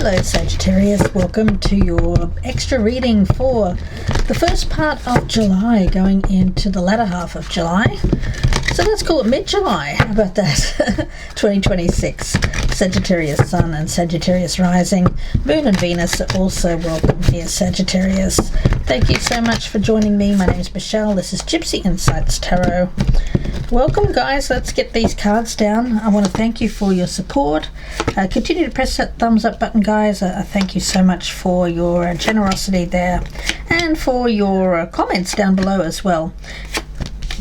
Hello Sagittarius, welcome to your extra reading for the first part of July going into the latter half of July. So let's call it mid-July, how about that? 2026, Sagittarius Sun and Sagittarius Rising, Moon and Venus are also welcome here, Sagittarius. Thank you so much for joining me. My name is Michelle, this is Gypsy Insights Tarot. Welcome guys, let's get these cards down. I want to thank you for your support. Continue to press that thumbs up button guys. Thank you so much for your generosity there and for your comments down below as well.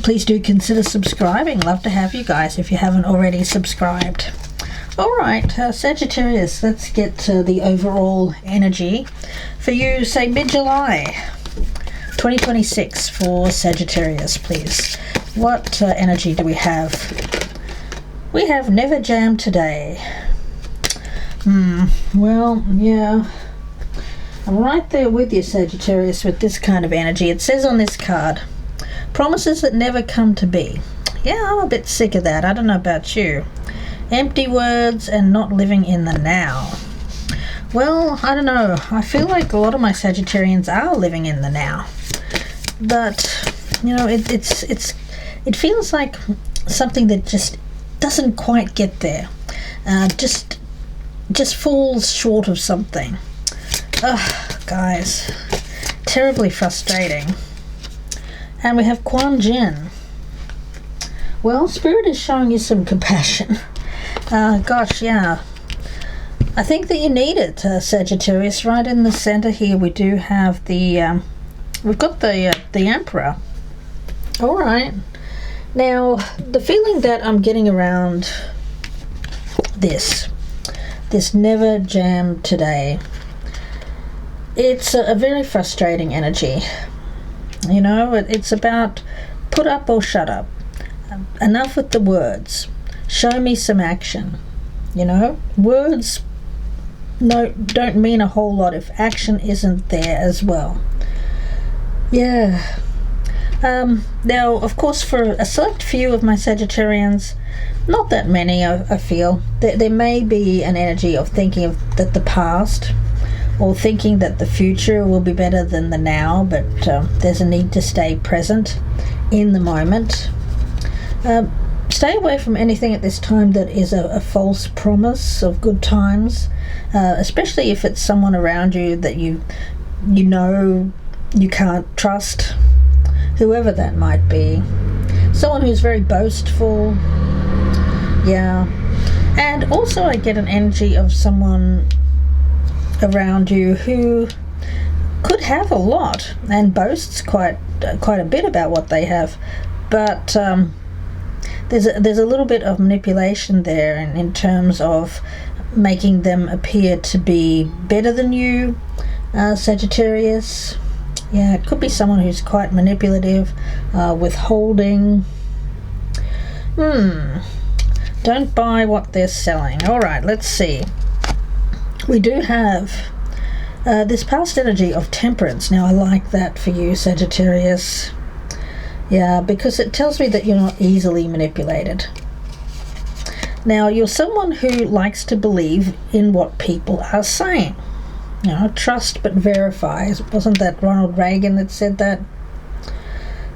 Please do consider subscribing. Love to have you guys if you haven't already subscribed. Alright, Sagittarius, let's get the overall energy for you, say mid-July 2026 for Sagittarius, please. What energy do we have? We have never jammed today. Well, yeah. I'm right there with you, Sagittarius, with this kind of energy. It says on this card, promises that never come to be. Yeah, I'm a bit sick of that. I don't know about you. Empty words and not living in the now. Well, I don't know. I feel like a lot of my Sagittarians are living in the now. But, you know, it feels like something that just doesn't quite get there. Just falls short of something. Ugh, guys. Terribly frustrating. And we have Quan Jin. Well, Spirit is showing you some compassion. Gosh, yeah. I think that you need it, Sagittarius. Right in the center here we do have the... we've got the Emperor. Alright. Now, the feeling that I'm getting around this never jammed today, it's a very frustrating energy. You know, it's about put up or shut up. Enough with the words. Show me some action. You know, words don't mean a whole lot if action isn't there as well. Yeah. Now, of course, for a select few of my Sagittarians, not that many, I feel, there may be an energy of thinking of that the past or thinking that the future will be better than the now, but there's a need to stay present in the moment. Stay away from anything at this time that is a false promise of good times, especially if it's someone around you that you know you can't trust, whoever that might be. Someone who's very boastful, yeah. And also I get an energy of someone around you who could have a lot and boasts quite a bit about what they have, but there's a little bit of manipulation there in terms of making them appear to be better than you, Sagittarius. Yeah, it could be someone who's quite manipulative, withholding. Don't buy what they're selling. Alright, let's see. We do have this past energy of temperance. Now, I like that for you, Sagittarius. Yeah, because it tells me that you're not easily manipulated. Now, you're someone who likes to believe in what people are saying. You know, trust but verify. Wasn't that Ronald Reagan that said that?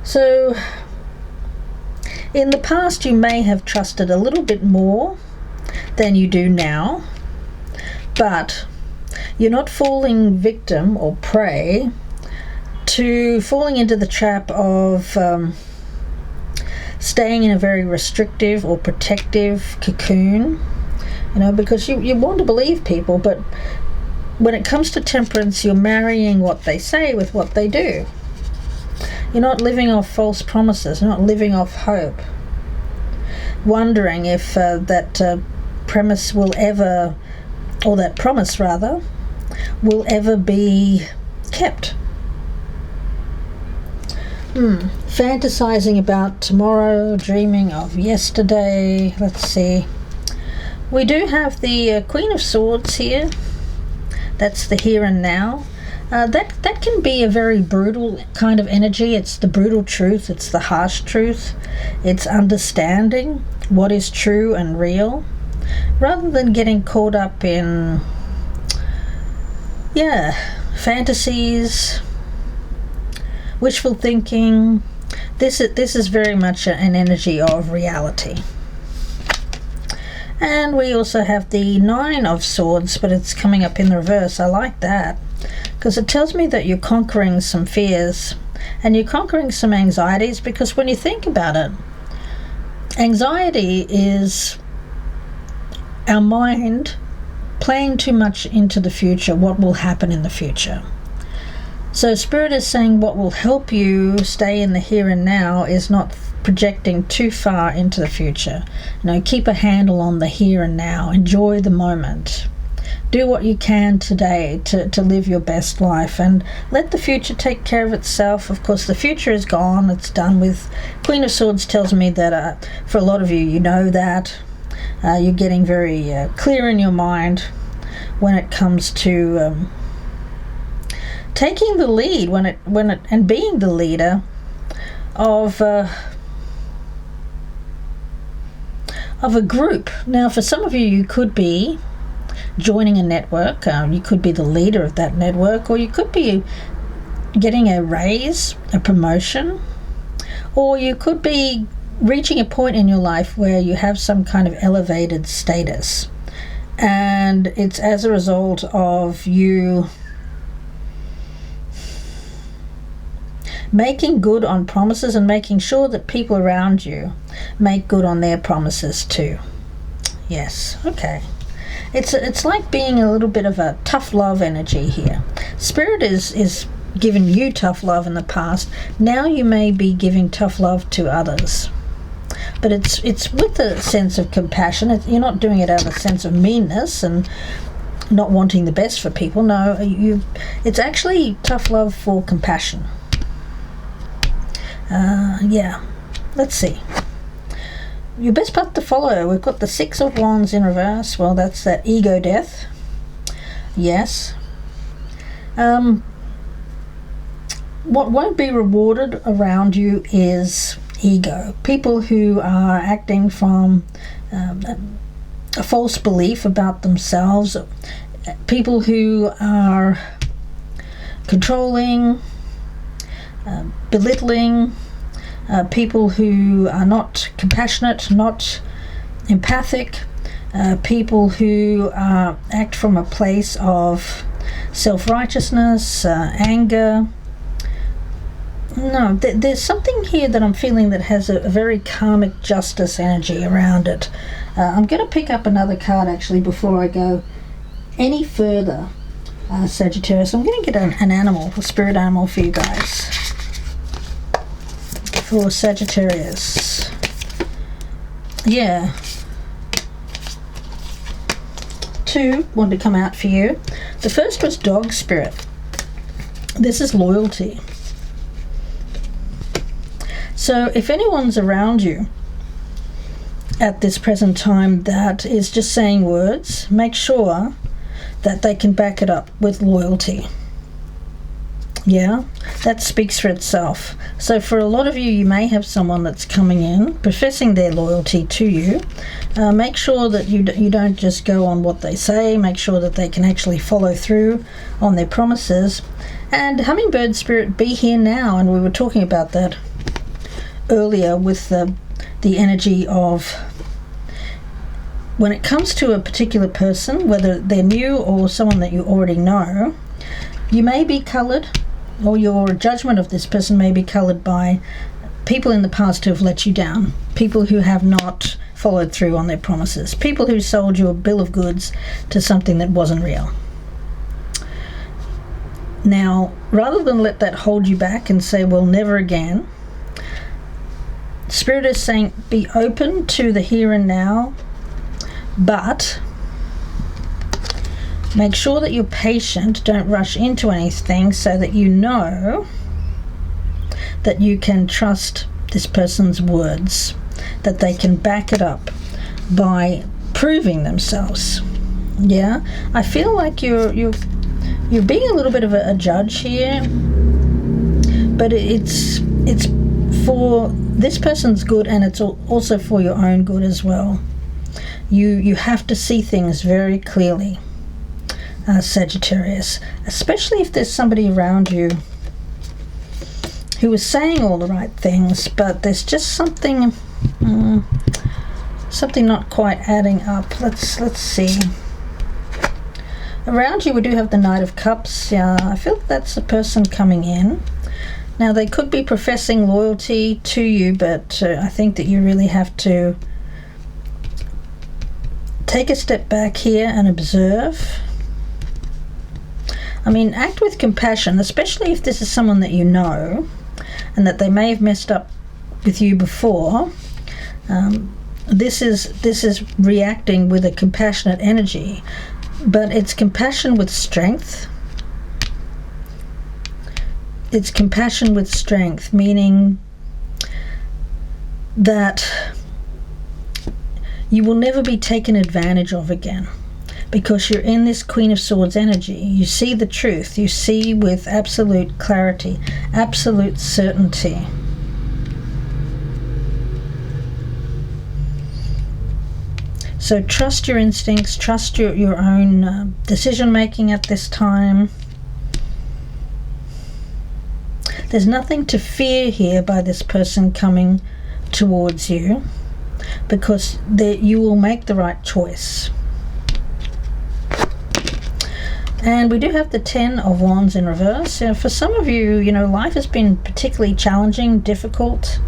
So, in the past you may have trusted a little bit more than you do now, but you're not falling victim or prey to falling into the trap of staying in a very restrictive or protective cocoon, you know, because you want to believe people, but when it comes to temperance, you're marrying what they say with what they do. You're not living off false promises, you're not living off hope, wondering if that premise will ever, or that promise rather, will ever be kept. Fantasizing about tomorrow, dreaming of yesterday. Let's see. We do have the Queen of Swords here. That's the here and now. That can be a very brutal kind of energy. It's the brutal truth. It's the harsh truth. It's understanding what is true and real, rather than getting caught up in yeah, fantasies, wishful thinking. This is very much an energy of reality. And we also have the Nine of Swords, but it's coming up in the reverse. I like that because it tells me that you're conquering some fears and you're conquering some anxieties, because when you think about it, anxiety is our mind playing too much into the future, what will happen in the future. So Spirit is saying what will help you stay in the here and now is not projecting too far into the future. Keep a handle on the here and now. Enjoy the moment. Do what you can today to live your best life, and let the future take care of itself. Of course, the future is gone. It's done with. Queen of Swords tells me that for a lot of you, you know that. You're getting very clear in your mind when it comes to taking the lead and being the leader of a group. Now, for some of you, you could be joining a network. You could be the leader of that network, or you could be getting a raise, a promotion, or you could be reaching a point in your life where you have some kind of elevated status, and it's as a result of you making good on promises and making sure that people around you make good on their promises too. Yes, okay. It's like being a little bit of a tough love energy here. Spirit is giving you tough love in the past. Now you may be giving tough love to others. But it's with a sense of compassion. You're not doing it out of a sense of meanness and not wanting the best for people. No, it's actually tough love for compassion. Yeah, let's see. Your best path to follow. We've got the Six of Wands in reverse. Well, that's that ego death. Yes. What won't be rewarded around you is ego. People who are acting from a false belief about themselves. People who are controlling, belittling, people who are not compassionate, not empathic, people who act from a place of self-righteousness, anger. No, there's something here that I'm feeling that has a very karmic justice energy around it. I'm going to pick up another card actually before I go any further, Sagittarius. I'm going to get an animal, a spirit animal for you guys. For Sagittarius. Yeah. 2 want to come out for you. The first was dog spirit. This is loyalty. So if anyone's around you at this present time that is just saying words, make sure that they can back it up with loyalty. Yeah, that speaks for itself. So for a lot of you, you may have someone that's coming in professing their loyalty to you. Make sure that you don't just go on what they say. Make sure that they can actually follow through on their promises. And Hummingbird Spirit, be here now. And we were talking about that earlier with the energy of when it comes to a particular person, whether they're new or someone that you already know, you may be coloured, or your judgment of this person may be coloured by people in the past who have let you down, people who have not followed through on their promises, people who sold you a bill of goods to something that wasn't real. Now, rather than let that hold you back and say, well, never again, Spirit is saying be open to the here and now, but make sure that you're patient. Don't rush into anything, so that you know that you can trust this person's words, that they can back it up by proving themselves. Yeah, I feel like you're being a little bit of a judge here, but it's for this person's good, and it's also for your own good as well. You have to see things very clearly. Sagittarius, especially if there's somebody around you who is saying all the right things, but there's just something not quite adding up. Let's see. Around you we do have the Knight of Cups. Yeah, I feel that's a person coming in. Now they could be professing loyalty to you, but I think that you really have to take a step back here and observe. I mean, act with compassion, especially if this is someone that you know and that they may have messed up with you before. This is reacting with a compassionate energy, but it's compassion with strength. It's compassion with strength, meaning that you will never be taken advantage of again, because you're in this Queen of Swords energy. You see the truth. You see with absolute clarity, absolute certainty. So trust your instincts, trust your own decision making at this time. There's nothing to fear here by this person coming towards you, because you will make the right choice. And we do have the 10 of Wands in reverse. For some of you, life has been particularly challenging, difficult.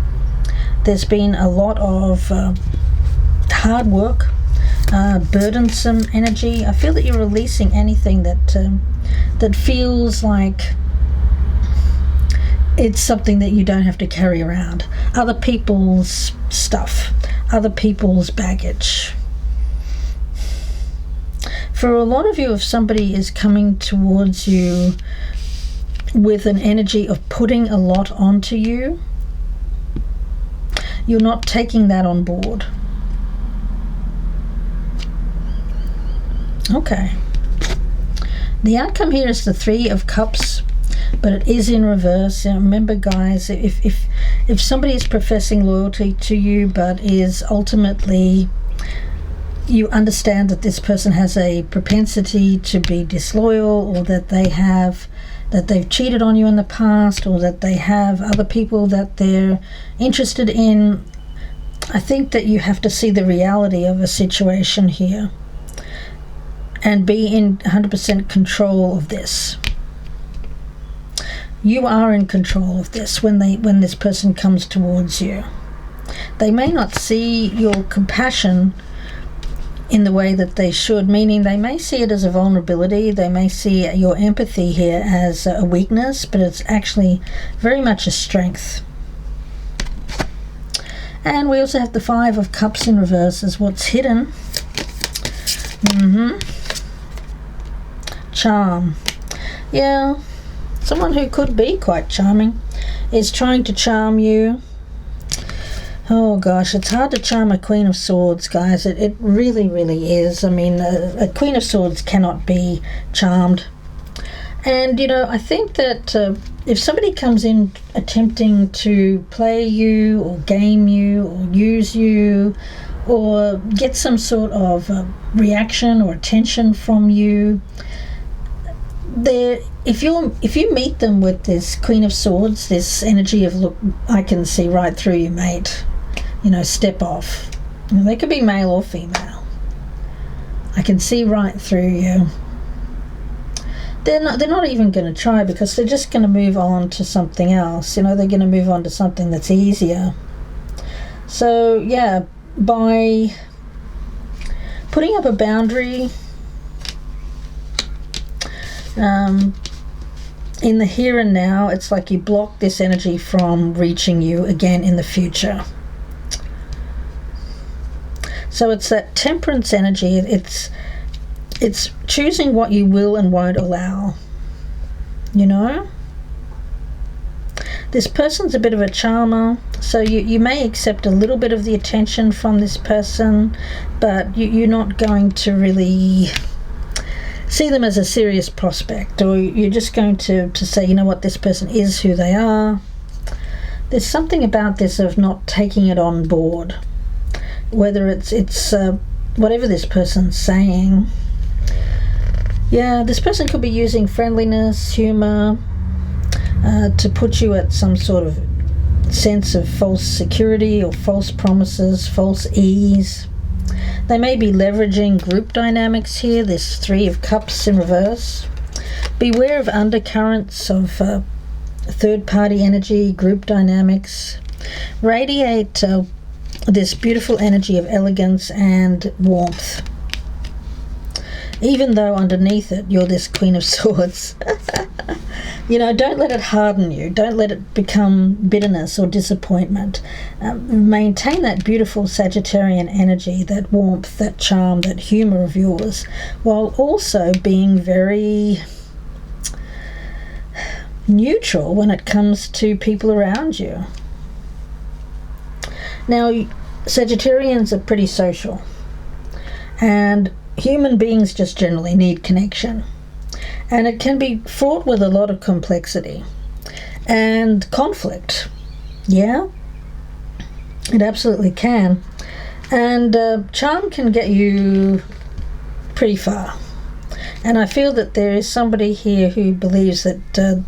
There's been a lot of hard work, burdensome energy. I feel that you're releasing anything that feels like it's something that you don't have to carry around. Other people's stuff, other people's baggage. For a lot of you, if somebody is coming towards you with an energy of putting a lot onto you, you're not taking that on board. Okay. The outcome here is the 3 of Cups, but it is in reverse. Remember, guys, if somebody is professing loyalty to you but is ultimately, you understand that this person has a propensity to be disloyal, or that they've cheated on you in the past, or that they have other people that they're interested in, I think that you have to see the reality of a situation here and be in 100% control of this. You are in control of this when this person comes towards you. They may not see your compassion in the way that they should, meaning they may see it as a vulnerability. They may see your empathy here as a weakness, but it's actually very much a strength. And we also have the 5 of Cups in reverse as what's hidden. Charm. Yeah, someone who could be quite charming is trying to charm you. Oh gosh, it's hard to charm a Queen of Swords, guys. It really, really is. I mean, a Queen of Swords cannot be charmed. And, I think that if somebody comes in attempting to play you or game you or use you or get some sort of reaction or attention from you, if you meet them with this Queen of Swords, this energy of, look, I can see right through you, mate, step off. They could be male or female. I can see right through you. They're not even going to try, because they're just going to move on to something else. They're going to move on to something that's easier. So yeah, by putting up a boundary in the here and now, it's like you block this energy from reaching you again in the future. So it's that temperance energy. It's choosing what you will and won't allow. This person's a bit of a charmer, so you may accept a little bit of the attention from this person, but you're not going to really see them as a serious prospect, or you're just going to say, you know what, this person is who they are. There's something about this of not taking it on board, whether it's whatever this person's saying. Yeah, this person could be using friendliness, humor, to put you at some sort of sense of false security or false promises, false ease. They may be leveraging group dynamics here, this Three of Cups in reverse. Beware of undercurrents of third-party energy, group dynamics. Radiate this beautiful energy of elegance and warmth, even though underneath it you're this Queen of Swords. Don't let it harden you. Don't let it become bitterness or disappointment. Maintain that beautiful Sagittarian energy, that warmth, that charm, that humor of yours, while also being very neutral when it comes to people around you. Now, Sagittarians are pretty social, and human beings just generally need connection. And it can be fraught with a lot of complexity and conflict. Yeah, it absolutely can. And charm can get you pretty far. And I feel that there is somebody here who believes that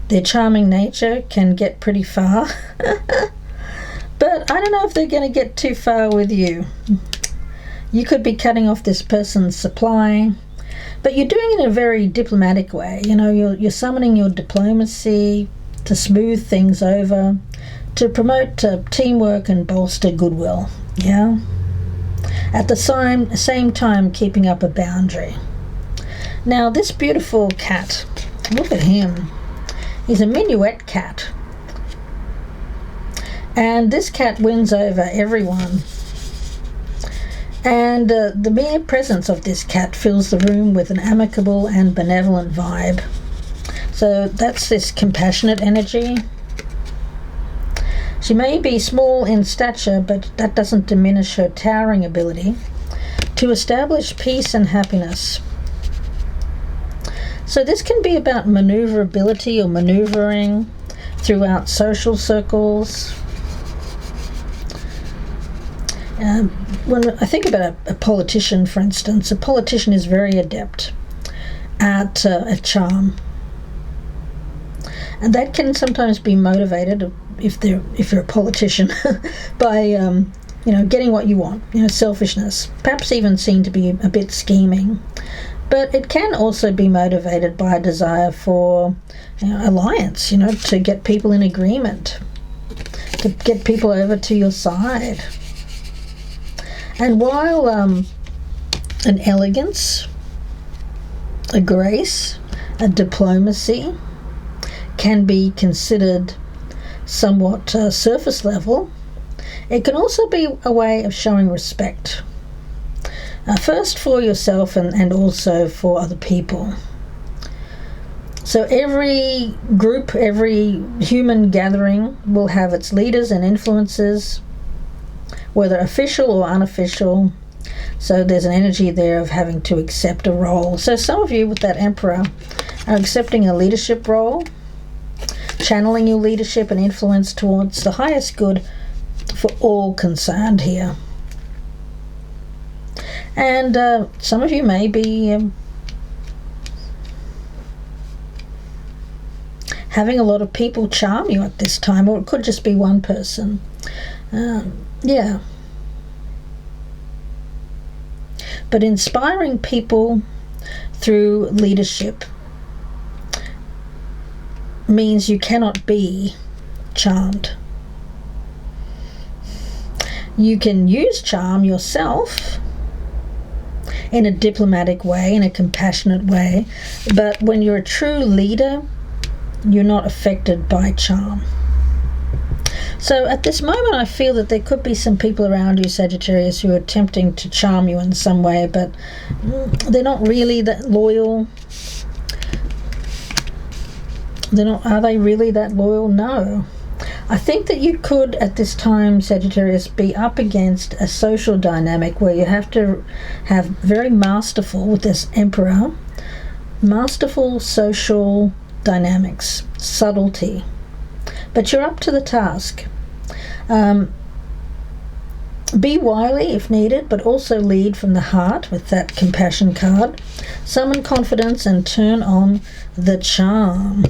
their charming nature can get pretty far. But I don't know if they're going to get too far with you. You could be cutting off this person's supply, but you're doing it in a very diplomatic way. You're summoning your diplomacy to smooth things over, to promote teamwork and bolster goodwill. Yeah. At the same time, keeping up a boundary. Now, this beautiful cat, look at him. He's a minuet cat. And this cat wins over everyone. And the mere presence of this cat fills the room with an amicable and benevolent vibe. So that's this compassionate energy. She may be small in stature, but that doesn't diminish her towering ability to establish peace and happiness. So this can be about maneuverability or maneuvering throughout social circles. When I think about a politician, for instance, a politician is very adept at charm, and that can sometimes be motivated if you're a politician by getting what you want, selfishness, perhaps even seen to be a bit scheming. But it can also be motivated by a desire for alliance, to get people in agreement, to get people over to your side. And while an elegance, a grace, a diplomacy can be considered somewhat surface level, it can also be a way of showing respect. First for yourself and also for other people. So every group, every human gathering will have its leaders and influences, whether official or unofficial. So there's an energy there of having to accept a role. So some of you with that Emperor are accepting a leadership role, channeling your leadership and influence towards the highest good for all concerned here. And some of you may be having a lot of people charm you at this time, or it could just be one person. Yeah. But inspiring people through leadership means you cannot be charmed. You can use charm yourself in a diplomatic way, in a compassionate way, but when you're a true leader, you're not affected by charm. So at this moment, I feel that there could be some people around you, Sagittarius, who are attempting to charm you in some way, but they're not really that loyal. Are they really that loyal? No. I think that you could, at this time, Sagittarius, be up against a social dynamic where you have to have very masterful, with this Emperor, masterful social dynamics, subtlety. But you're up to the task. Be wily if needed, but also lead from the heart with that compassion card. Summon confidence and turn on the charm.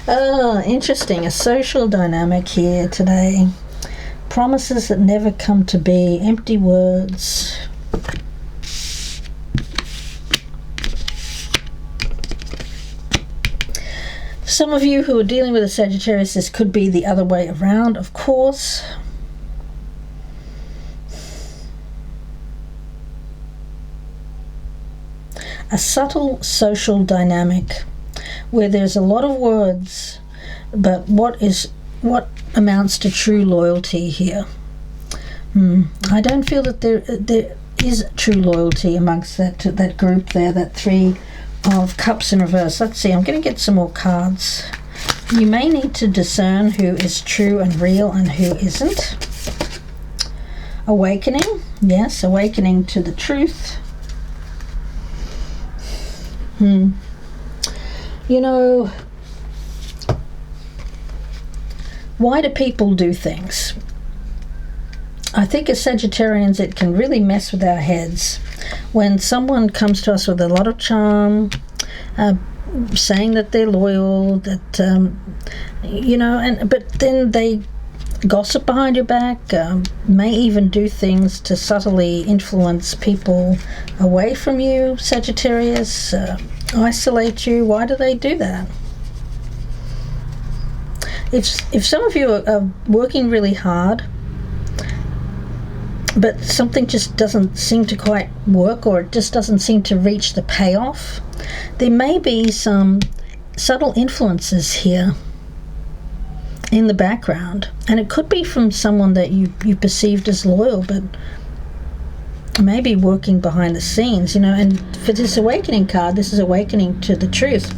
Oh, interesting. A social dynamic here today. Promises that never come to be. Empty words. Some of you who are dealing with a Sagittarius, this could be the other way around, of course. A subtle social dynamic where there's a lot of words, but what amounts to true loyalty here? I don't feel that there is true loyalty amongst that group there, that Three of Cups in reverse. Let's see, I'm going to get some more cards. You may need to discern who is true and real and who isn't. Awakening, yes, awakening to the truth. You know, why do people do things? I think as Sagittarians it can really mess with our heads when someone comes to us with a lot of charm, saying that they're loyal, that but then they gossip behind your back, may even do things to subtly influence people away from you, Sagittarius, isolate you. Why do they do that? If some of you are working really hard, but something just doesn't seem to quite work, or it just doesn't seem to reach the payoff, there may be some subtle influences here in the background, and it could be from someone that you perceived as loyal, but maybe working behind the scenes, and for this awakening card, this is awakening to the truth.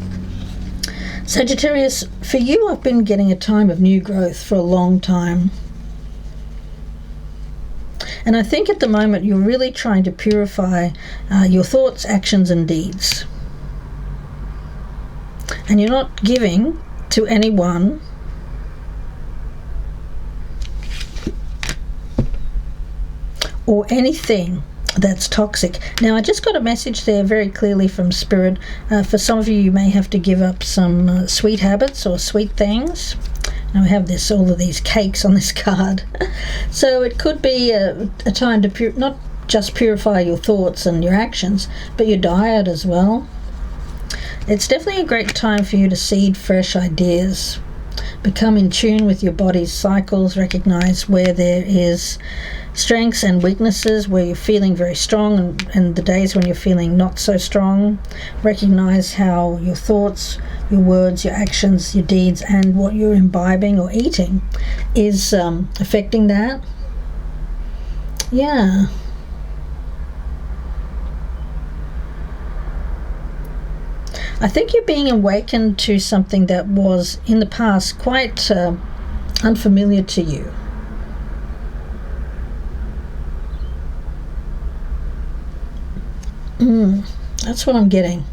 Sagittarius, for you, I've been getting a time of new growth for a long time. And I think at the moment you're really trying to purify your thoughts, actions, and deeds. And you're not giving to anyone or anything that's toxic. Now, I just got a message there very clearly from Spirit. For some of you, you may have to give up some sweet habits or sweet things. Now we have all of these cakes on this card. So it could be a time to not just purify your thoughts and your actions, but your diet as well. It's definitely a great time for you to seed fresh ideas. Become in tune with your body's cycles, recognize where there is strengths and weaknesses, where you're feeling very strong and the days when you're feeling not so strong. Recognize how your thoughts, your words, your actions, your deeds, and what you're imbibing or eating is affecting that. Yeah. I think you're being awakened to something that was in the past quite unfamiliar to you. That's what I'm getting.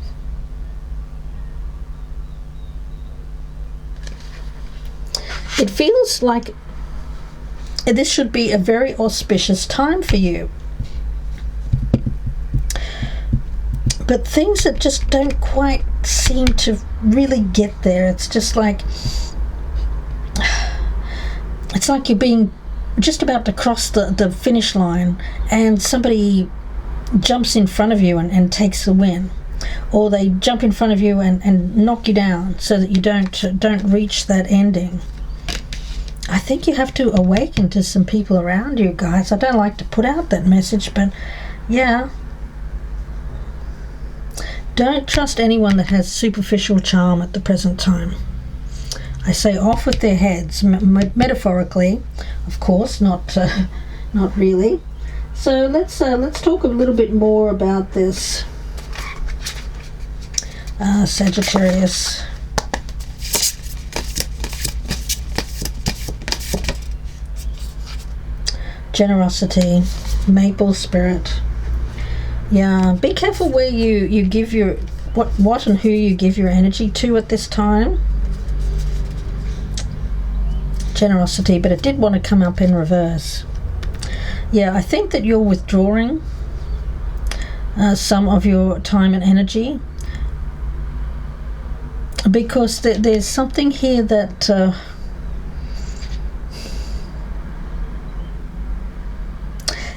It feels like this should be a very auspicious time for you. But things that just don't quite seem to really get there. It's just like, it's like you're being just about to cross the finish line and somebody jumps in front of you and takes the win, or they jump in front of you and knock you down so that you don't reach that ending. I think you have to awaken to some people around you, guys. I don't like to put out that message, but yeah. Don't trust anyone that has superficial charm at the present time. I say off with their heads, metaphorically, of course, not really. So let's talk a little bit more about this Sagittarius. Generosity, maple spirit. Yeah, be careful where you give your what and who you give your energy to at this time. generosity, but it did want to come up in reverse. Yeah, I think that you're withdrawing some of your time and energy, because there's something here that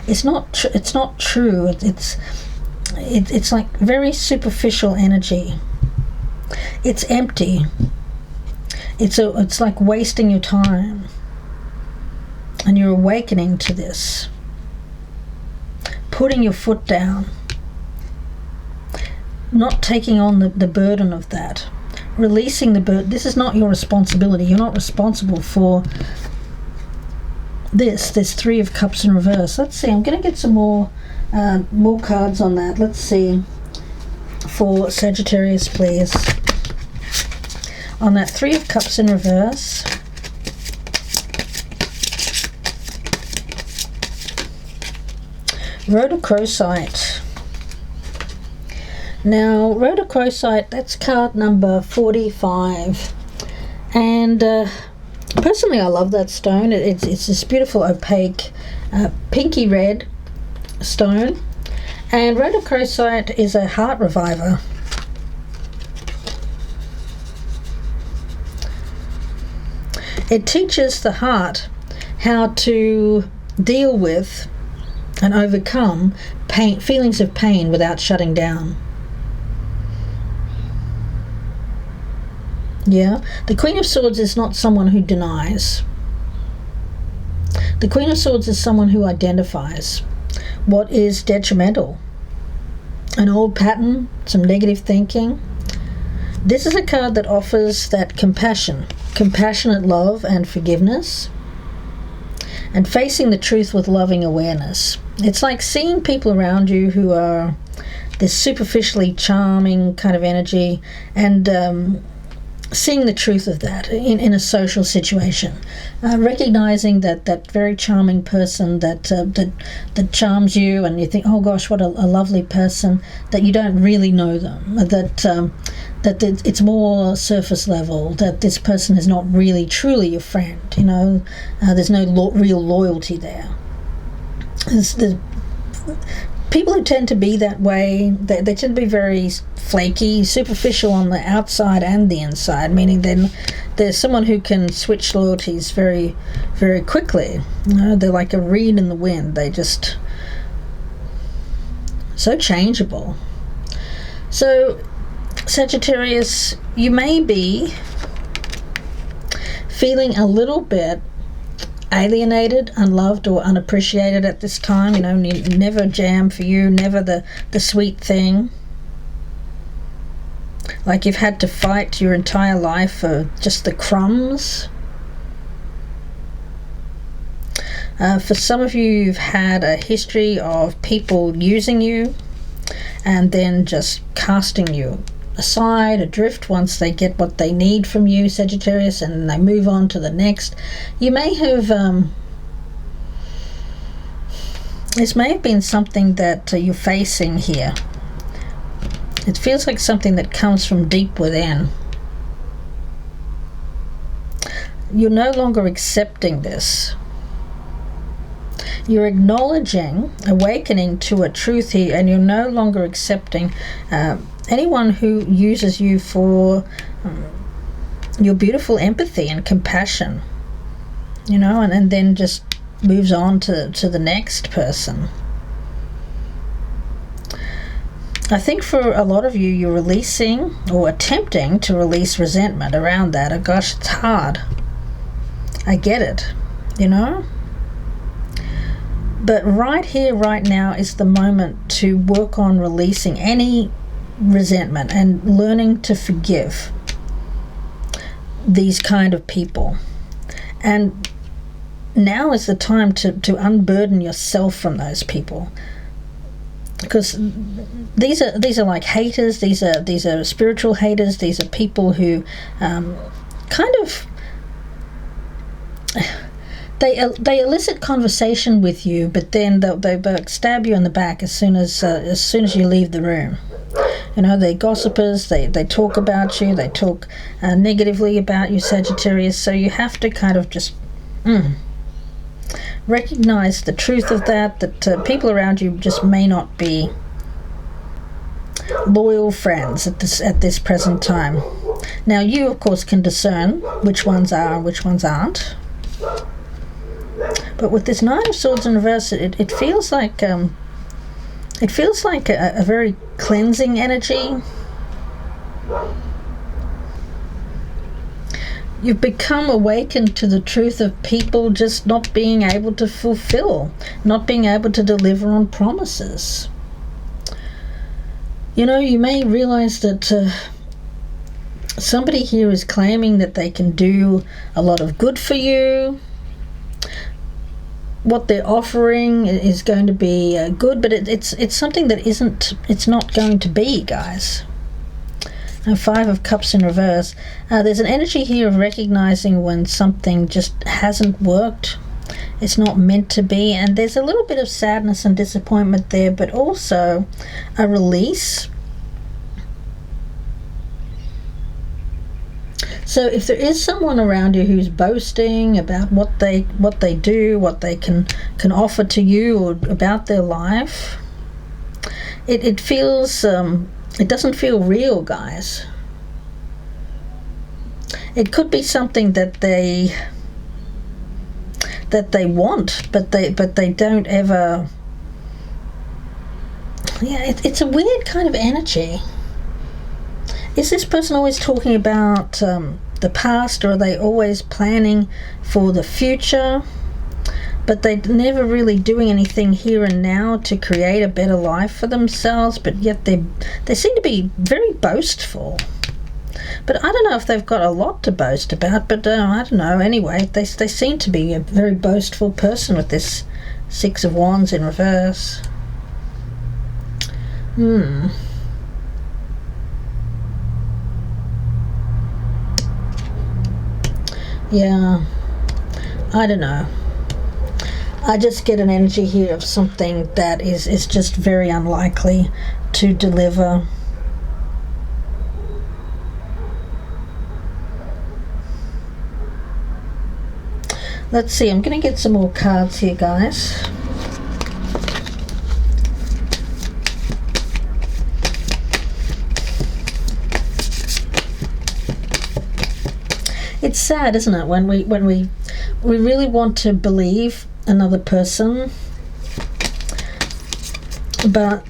it's not true. It's like very superficial energy. It's empty. It's like wasting your time, and you're awakening to this, putting your foot down, not taking on the burden of that, releasing the burden. This is not your responsibility. You're not responsible for this. There's 3 of Cups in reverse. Let's see, I'm going to get some more cards on that. Let's see, for Sagittarius, please. On that 3 of Cups in reverse, Rhodochrosite. Now, Rhodochrosite, that's card number 45. And personally, I love that stone. It's this beautiful opaque pinky red stone. And Rhodochrosite is a heart reviver. It teaches the heart how to deal with and overcome pain, feelings of pain, without shutting down. Yeah, the Queen of Swords is not someone who denies. The Queen of Swords is someone who identifies what is detrimental, an old pattern, some negative thinking. This is a card that offers that compassion, compassionate love and forgiveness, and facing the truth with loving awareness. It's like seeing people around you who are this superficially charming kind of energy, and seeing the truth of that in a social situation, recognizing that very charming person that charms you, and you think, oh gosh, what a lovely person, that you don't really know them, that it's more surface level, that this person is not really truly your friend. There's no real loyalty there. The people who tend to be that way, they tend to be very flaky, superficial on the outside and the inside, meaning then there's someone who can switch loyalties very, very quickly. They're like a reed in the wind. They just so changeable. So Sagittarius, you may be feeling a little bit alienated, unloved, or unappreciated at this time. Never a jam for you, never the sweet thing. Like you've had to fight your entire life for just the crumbs. For some of you, you've had a history of people using you and then just casting you aside, adrift, once they get what they need from you, Sagittarius, and they move on to the next. You may have this may have been something that you're facing here. It feels like something that comes from deep within. You're no longer accepting this. You're acknowledging, awakening to a truth here, and you're no longer accepting anyone who uses you for your beautiful empathy and compassion, and then just moves on to the next person. I think for a lot of you, you're releasing or attempting to release resentment around that. Oh gosh, it's hard. I get it, But right here, right now is the moment to work on releasing any resentment and learning to forgive these kind of people. And now is the time to unburden yourself from those people, because these are like haters. These are spiritual haters. These are people who kind of they elicit conversation with you, but then they'll stab you in the back as soon as you leave the room. They're gossipers. They talk about you. They talk negatively about you, Sagittarius. So you have to kind of just Recognize the truth of that people around you just may not be loyal friends at this present time. Now you of course can discern which ones are and which ones aren't. But with this Nine of Swords in reverse, it feels like a very cleansing energy. You've become awakened to the truth of people just not being able to fulfill, not being able to deliver on promises. You know, you may realize that somebody here is claiming that they can do a lot of good for you. What they're offering is going to be good, but it's something that it's not going to be, guys. Five of Cups in reverse. There's an energy here of recognizing when something just hasn't worked. It's not meant to be, and there's a little bit of sadness and disappointment there, but also a release. So if there is someone around you who's boasting about what they do, what they can offer to you, or about their life, it feels it doesn't feel real, guys. It could be something that they want, but they don't ever. Yeah, it's a weird kind of energy. Is this person always talking about the past, or are they always planning for the future? But they're never really doing anything here and now to create a better life for themselves, but yet they seem to be very boastful. But I don't know if they've got a lot to boast about, but I don't know. Anyway, they seem to be a very boastful person with this Six of Wands in reverse. Yeah, I don't know. I just get an energy here of something that is just very unlikely to deliver. Let's see, I'm going to get some more cards here, guys. It's sad, isn't it, when we really want to believe another person, but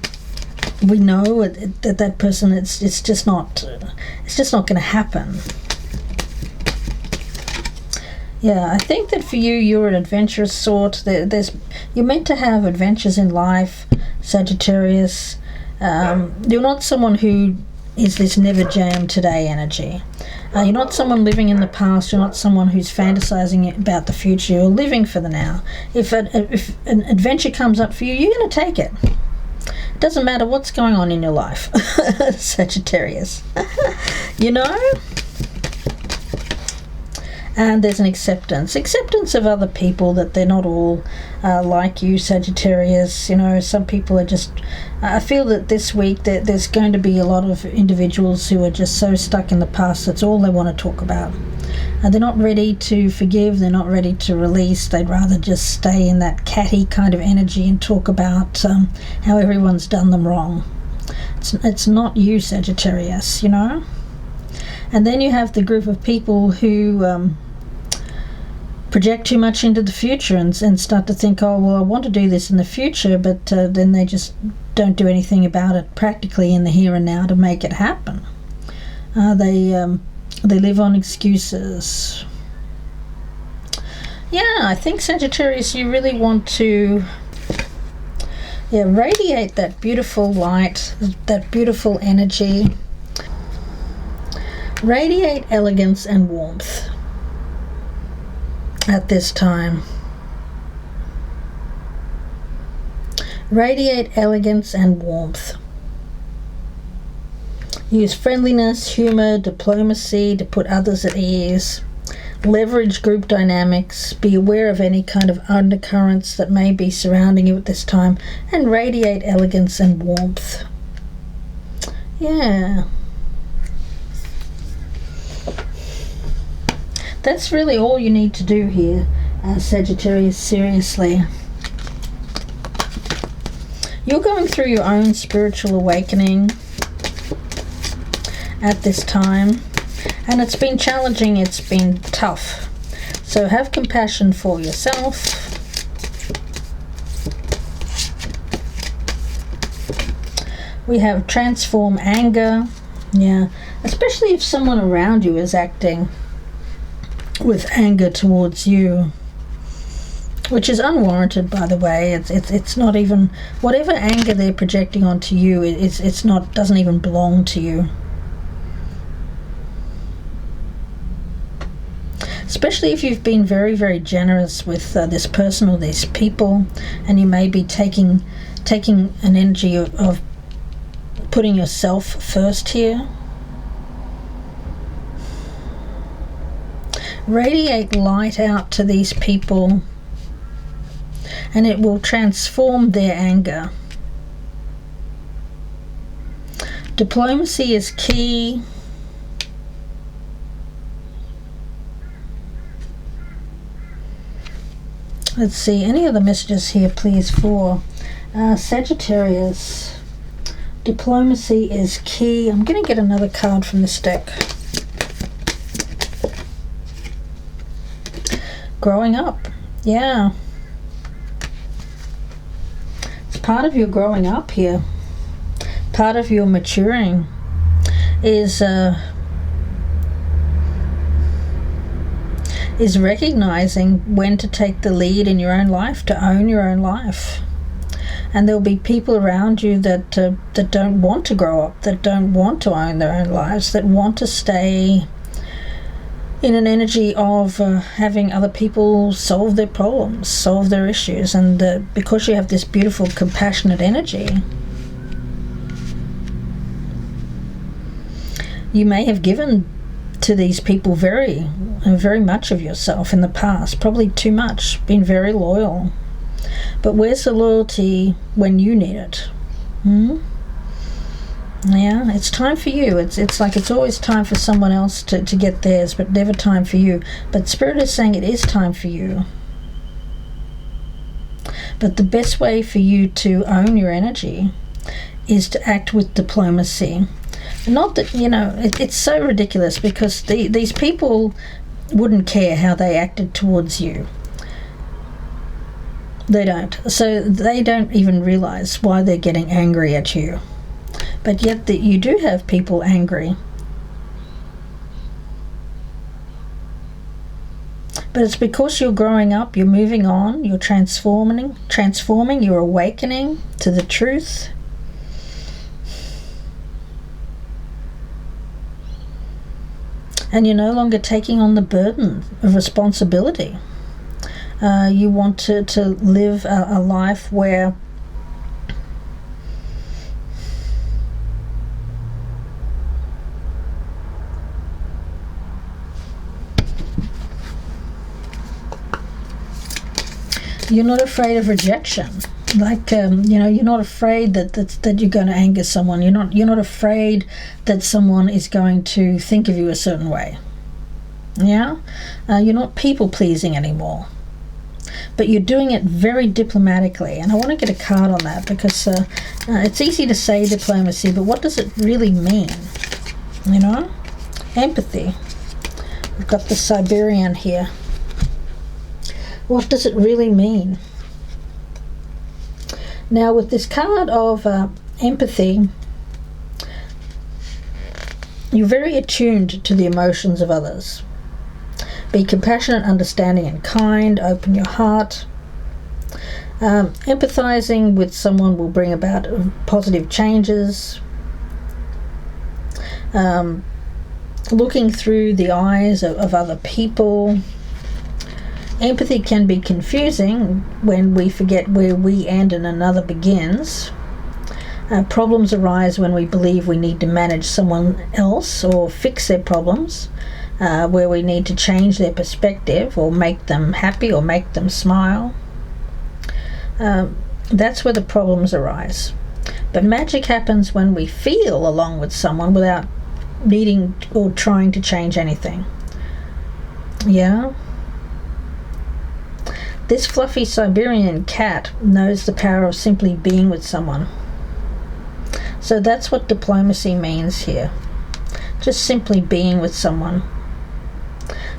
we know that person it's just not going to happen. Yeah, I think that for you, you're an adventurous sort. You're meant to have adventures in life, Sagittarius. You're not someone who is this never jam today energy. You're not someone living in the past. You're not someone who's fantasizing about the future. You're living for the now. If an adventure comes up for you, you're going to take it. It doesn't matter what's going on in your life, Sagittarius. You know? And there's an acceptance of other people, that they're not all like you, Sagittarius. You know, some people are just, I feel that this week there's going to be a lot of individuals who are just so stuck in the past. That's all they want to talk about. They're not ready to forgive, they're not ready to release. They'd rather just stay in that catty kind of energy and talk about how everyone's done them wrong. It's not you, Sagittarius, you know. And then you have the group of people who project too much into the future and start to think, oh, well, I want to do this in the future, but then they just don't do anything about it practically in the here and now to make it happen. They live on excuses. Yeah, I think, Sagittarius, you really want to radiate that beautiful light, that beautiful energy. Radiate elegance and warmth at this time. Radiate elegance and warmth. Use friendliness, humor, diplomacy to put others at ease. Leverage group dynamics. Be aware of any kind of undercurrents that may be surrounding you at this time. And radiate elegance and warmth. Yeah. That's really all you need to do here, Sagittarius, seriously. You're going through your own spiritual awakening at this time, and it's been challenging, it's been tough. So have compassion for yourself. We have transform anger. Yeah, especially if someone around you is acting with anger towards you, which is unwarranted, by the way. It's not even, whatever anger they're projecting onto you, it's not, doesn't even belong to you. Especially if you've been very, very generous with this person or these people, and you may be taking an energy of putting yourself first here. Radiate light out to these people, and it will transform their anger. Diplomacy is key. Let's see, any other messages here, please, for Sagittarius. Diplomacy is key. I'm going to get another card from this deck. Growing up. Yeah. It's part of your growing up here. Part of your maturing is recognizing when to take the lead in your own life, to own your own life. And there'll be people around you that don't want to grow up, that don't want to own their own lives, that want to stay in an energy of having other people solve their problems, solve their issues. And because you have this beautiful, compassionate energy, you may have given to these people very, very much of yourself in the past, probably too much, been very loyal. But where's the loyalty when you need it? Yeah, it's time for you. It's like it's always time for someone else to get theirs, but never time for you. But Spirit is saying it is time for you. But the best way for you to own your energy is to act with diplomacy. Not that, it's so ridiculous, because these people wouldn't care how they acted towards you. They don't. So they don't even realize why they're getting angry at you. But yet you do have people angry. But it's because you're growing up, you're moving on, you're transforming, you're awakening to the truth. And you're no longer taking on the burden of responsibility. You want to live a life where you're not afraid of rejection. Like you're not afraid that you're going to anger someone. You're not afraid that someone is going to think of you a certain way. Yeah, you're not people pleasing anymore. But you're doing it very diplomatically, and I want to get a card on that, because it's easy to say diplomacy, but what does it really mean? Empathy. We've got the Siberian here. What does it really mean? Now, with this card of empathy, you're very attuned to the emotions of others. Be compassionate, understanding, and kind. Open your heart. Empathizing with someone will bring about positive changes. Looking through the eyes of other people. Empathy can be confusing when we forget where we end and another begins. Problems arise when we believe we need to manage someone else or fix their problems, where we need to change their perspective or make them happy or make them smile. That's where the problems arise. But magic happens when we feel along with someone without needing or trying to change anything. Yeah? This fluffy Siberian cat knows the power of simply being with someone. So that's what diplomacy means here. Just simply being with someone.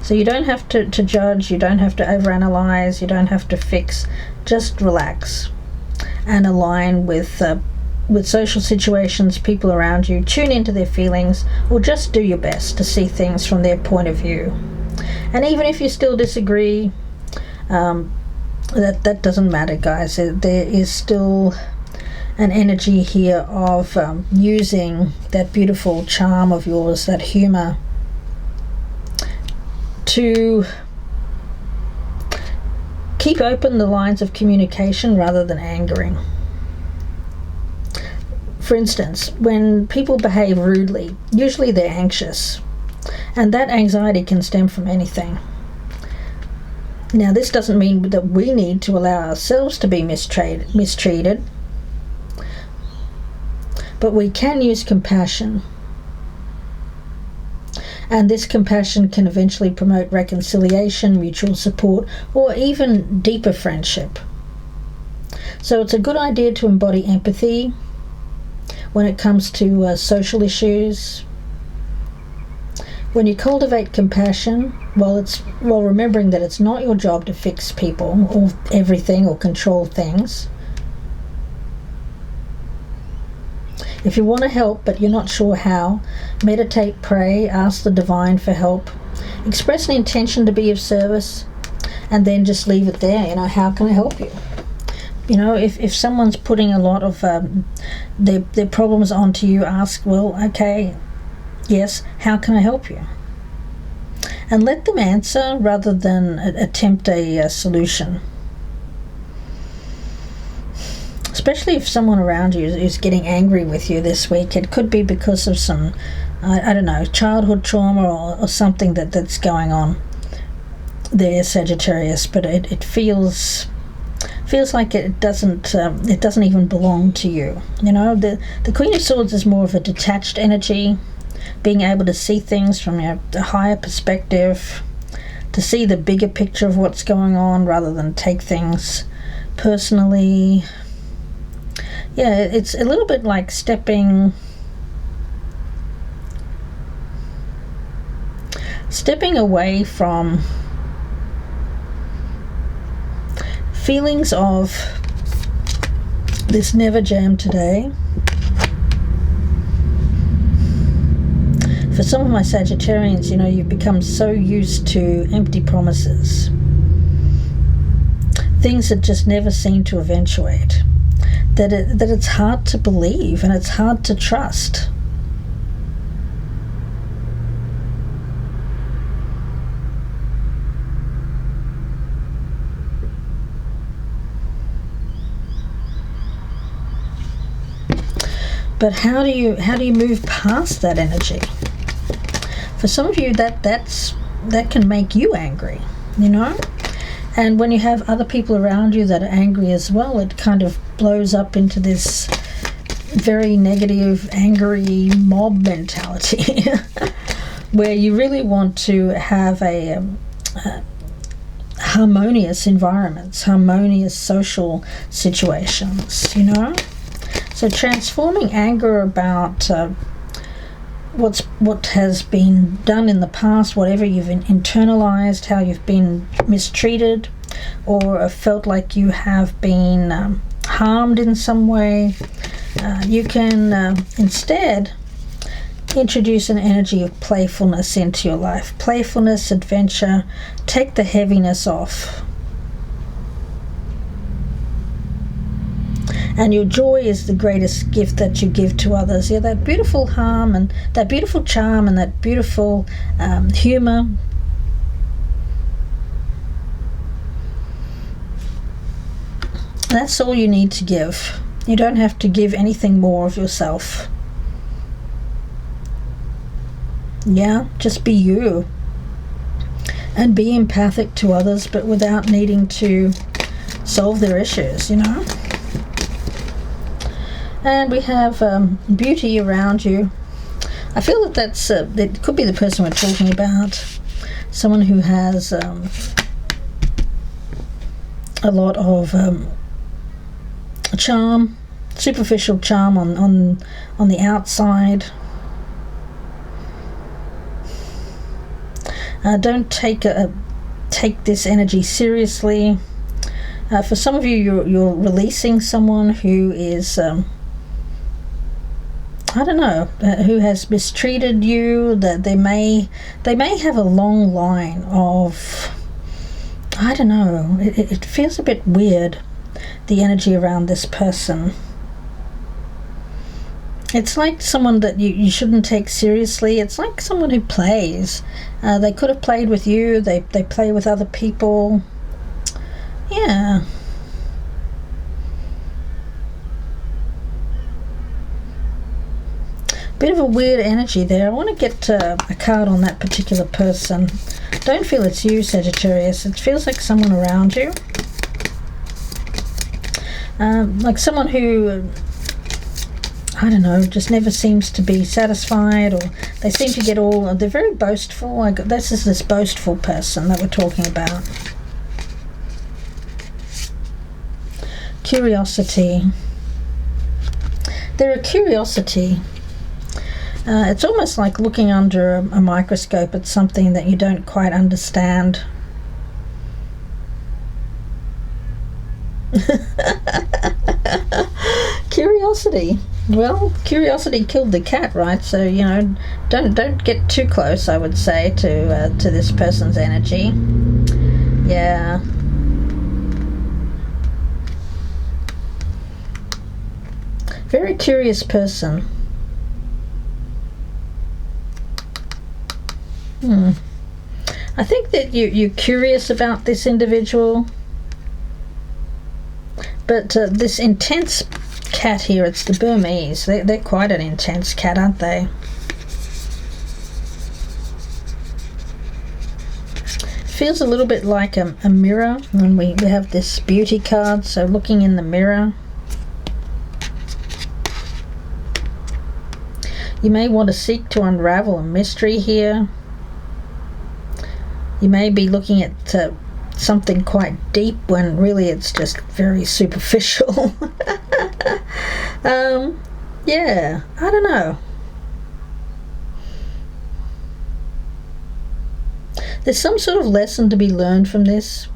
So you don't have to judge, you don't have to overanalyze, you don't have to fix. Just relax and align with social situations, people around you. Tune into their feelings, or just do your best to see things from their point of view. And even if you still disagree, that doesn't matter, guys. There is still an energy here of using that beautiful charm of yours, that humor, to keep open the lines of communication rather than angering. For instance, when people behave rudely, usually they're anxious, and that anxiety can stem from anything. Now, this doesn't mean that we need to allow ourselves to be mistreated, but we can use compassion. And this compassion can eventually promote reconciliation, mutual support, or even deeper friendship. So it's a good idea to embody empathy when it comes to social issues. When you cultivate compassion, while remembering that it's not your job to fix people or everything or control things. If you want to help but you're not sure how, meditate, pray, ask the divine for help, express an intention to be of service, and then just leave it there. How can I help you? If someone's putting a lot of their problems onto you, ask, well, okay, yes, how can I help you? And let them answer rather than attempt a solution. Especially if someone around you is getting angry with you this week. It could be because of some, I don't know, childhood trauma or something that's going on there, Sagittarius. But it feels like it doesn't even belong to you. The Queen of Swords is more of a detached energy, being able to see things from a higher perspective, to see the bigger picture of what's going on rather than take things personally. Yeah, it's a little bit like stepping away from feelings of this never jam today. For some of my Sagittarians, you've become so used to empty promises, things that just never seem to eventuate, that it's hard to believe and it's hard to trust. But how do you move past that energy? For some of you, that can make you angry, And when you have other people around you that are angry as well, it kind of blows up into this very negative, angry mob mentality where you really want to have a harmonious environments, harmonious social situations, So transforming anger about what has been done in the past, whatever you've internalized, how you've been mistreated, or felt like you have been harmed in some way, you can instead introduce an energy of playfulness into your life. Playfulness, adventure, take the heaviness off. And your joy is the greatest gift that you give to others. Yeah, that beautiful harm and that beautiful charm and that beautiful humor. That's all you need to give. You don't have to give anything more of yourself. Yeah, just be you. And be empathic to others, but without needing to solve their issues, And we have beauty around you. I feel that it could be the person we're talking about. Someone who has a lot of charm, superficial charm on the outside. Don't take this energy seriously. For some of you, you're releasing someone who is I don't know, who has mistreated you. That they may have a long line of, I don't know, it feels a bit weird, the energy around this person. It's like someone that you shouldn't take seriously. It's like someone who plays. They could have played with you. They play with other people. Yeah. Bit of a weird energy there. I want to get a card on that particular person. Don't feel it's you, Sagittarius. It feels like someone around you. Like someone who, I don't know, just never seems to be satisfied, or they seem to get all, they're very boastful. This is this boastful person that we're talking about. Curiosity. They're a curiosity. It's almost like looking under a microscope at something that you don't quite understand. Curiosity. Well, curiosity killed the cat, right? So, you know, don't get too close, I would say, to this person's energy. Yeah. Very curious person. I think that you're curious about this individual, but this intense cat here, it's the Burmese. They're quite an intense cat, aren't they? Feels a little bit like a mirror when we have this beauty card, so looking in the mirror. You may want to seek to unravel a mystery here. You may be looking at something quite deep when really it's just very superficial. Yeah, I don't know. There's some sort of lesson to be learned from this.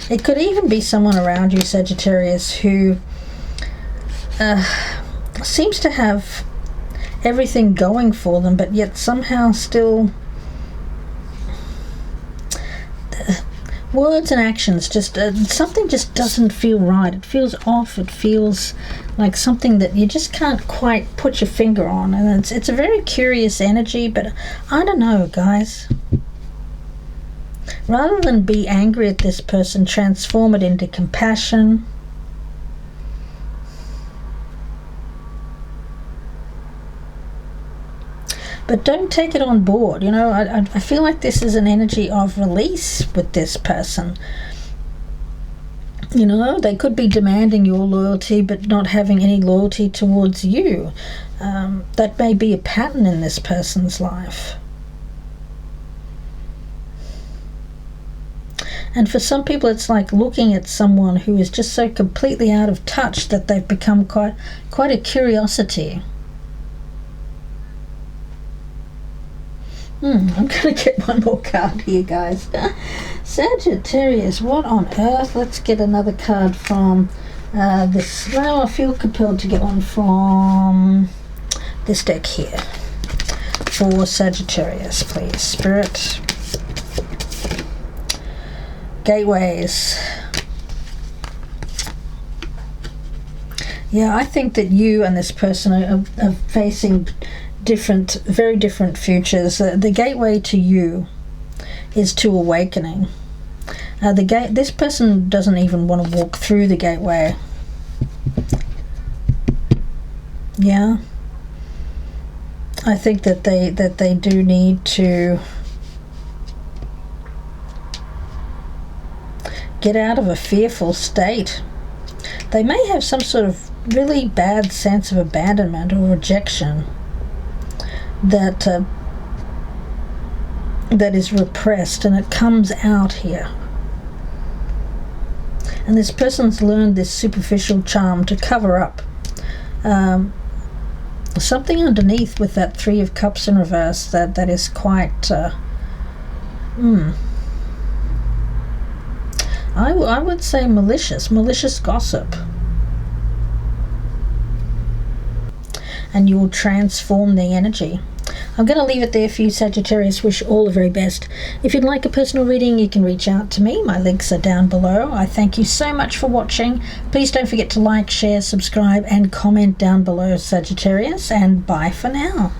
It could even be someone around you, Sagittarius, who seems to have everything going for them, but yet somehow still words and actions just something just doesn't feel right. It feels off. It feels like something that you just can't quite put your finger on, and it's a very curious energy. But I don't know, guys. Rather than be angry at this person, transform it into compassion. But don't take it on board. You know, I feel like this is an energy of release with this person. You know, they could be demanding your loyalty but not having any loyalty towards you. That may be a pattern in this person's life. And for some people, it's like looking at someone who is just so completely out of touch that they've become quite a curiosity. I'm going to get one more card here, guys. Sagittarius, what on earth? Let's get another card from this. Well, I feel compelled to get one from this deck here. For Sagittarius, please. Spirit. Gateways. Yeah, I think that you and this person are facing very different futures. The gateway to you is to awakening. This person doesn't even want to walk through the gateway. Yeah. I think that they do need to get out of a fearful state. They may have some sort of really bad sense of abandonment or rejection that is repressed, and it comes out here. And this person's learned this superficial charm to cover up something underneath with that Three of Cups in reverse that is quite I would say malicious gossip. And you will transform the energy. I'm going to leave it there for you, Sagittarius. Wish all the very best. If you'd like a personal reading, you can reach out to me. My links are down below. I thank you so much for watching. Please don't forget to like, share, subscribe, and comment down below, Sagittarius. And bye for now.